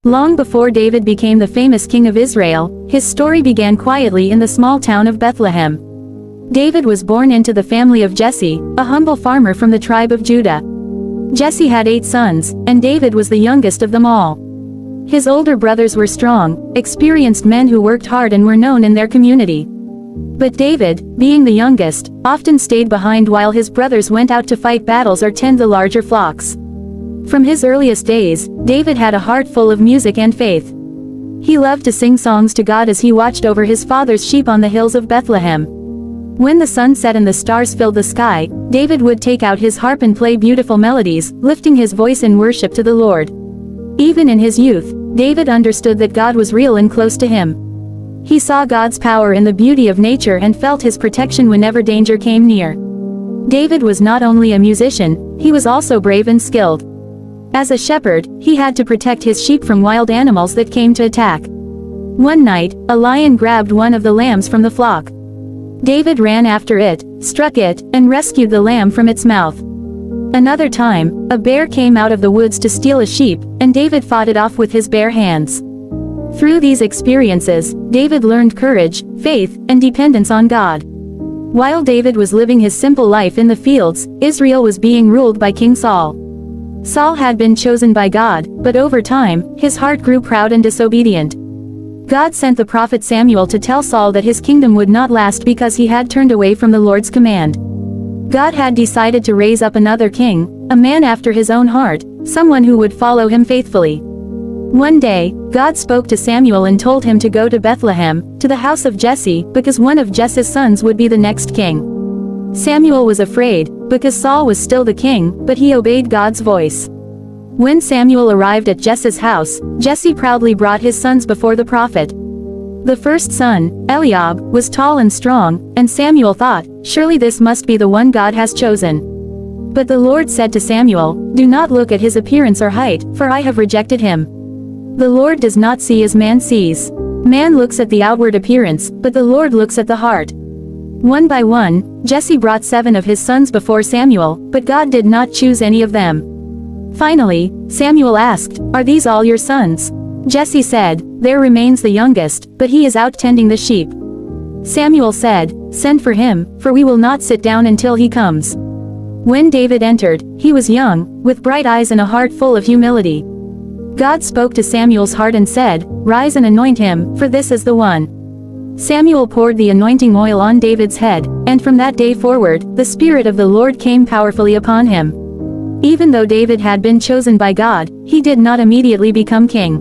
Long before David became the famous king of Israel, his story began quietly in the small town of Bethlehem. David was born into the family of Jesse, a humble farmer from the tribe of Judah. Jesse had 8 sons, and David was the youngest of them all. His older brothers were strong, experienced men who worked hard and were known in their community. But David, being the youngest, often stayed behind while his brothers went out to fight battles or tend the larger flocks. From his earliest days, David had a heart full of music and faith. He loved to sing songs to God as he watched over his father's sheep on the hills of Bethlehem. When the sun set and the stars filled the sky, David would take out his harp and play beautiful melodies, lifting his voice in worship to the Lord. Even in his youth, David understood that God was real and close to him. He saw God's power in the beauty of nature and felt his protection whenever danger came near. David was not only a musician, he was also brave and skilled. As a shepherd, he had to protect his sheep from wild animals that came to attack. One night, a lion grabbed one of the lambs from the flock. David ran after it, struck it, and rescued the lamb from its mouth. Another time, a bear came out of the woods to steal a sheep, and David fought it off with his bare hands. Through these experiences, David learned courage, faith, and dependence on God. While David was living his simple life in the fields, Israel was being ruled by King Saul. Saul had been chosen by God, but over time, his heart grew proud and disobedient. God sent the prophet Samuel to tell Saul that his kingdom would not last because he had turned away from the Lord's command. God had decided to raise up another king, a man after his own heart, someone who would follow him faithfully. One day, God spoke to Samuel and told him to go to Bethlehem, to the house of Jesse, because one of Jesse's sons would be the next king. Samuel was afraid, because Saul was still the king, but he obeyed God's voice. When Samuel arrived at Jesse's house, Jesse proudly brought his sons before the prophet. The first son, Eliab, was tall and strong, and Samuel thought, surely this must be the one God has chosen. But the Lord said to Samuel, do not look at his appearance or height, for I have rejected him. The Lord does not see as man sees. Man looks at the outward appearance, but the Lord looks at the heart. One by one, Jesse brought 7 of his sons before Samuel, but God did not choose any of them. Finally, Samuel asked, are these all your sons? Jesse said, there remains the youngest, but he is out tending the sheep. Samuel said, send for him, for we will not sit down until he comes. When David entered, he was young, with bright eyes and a heart full of humility. God spoke to Samuel's heart and said, rise and anoint him, for this is the one. Samuel poured the anointing oil on David's head, and from that day forward, the Spirit of the Lord came powerfully upon him. Even though David had been chosen by God, he did not immediately become king.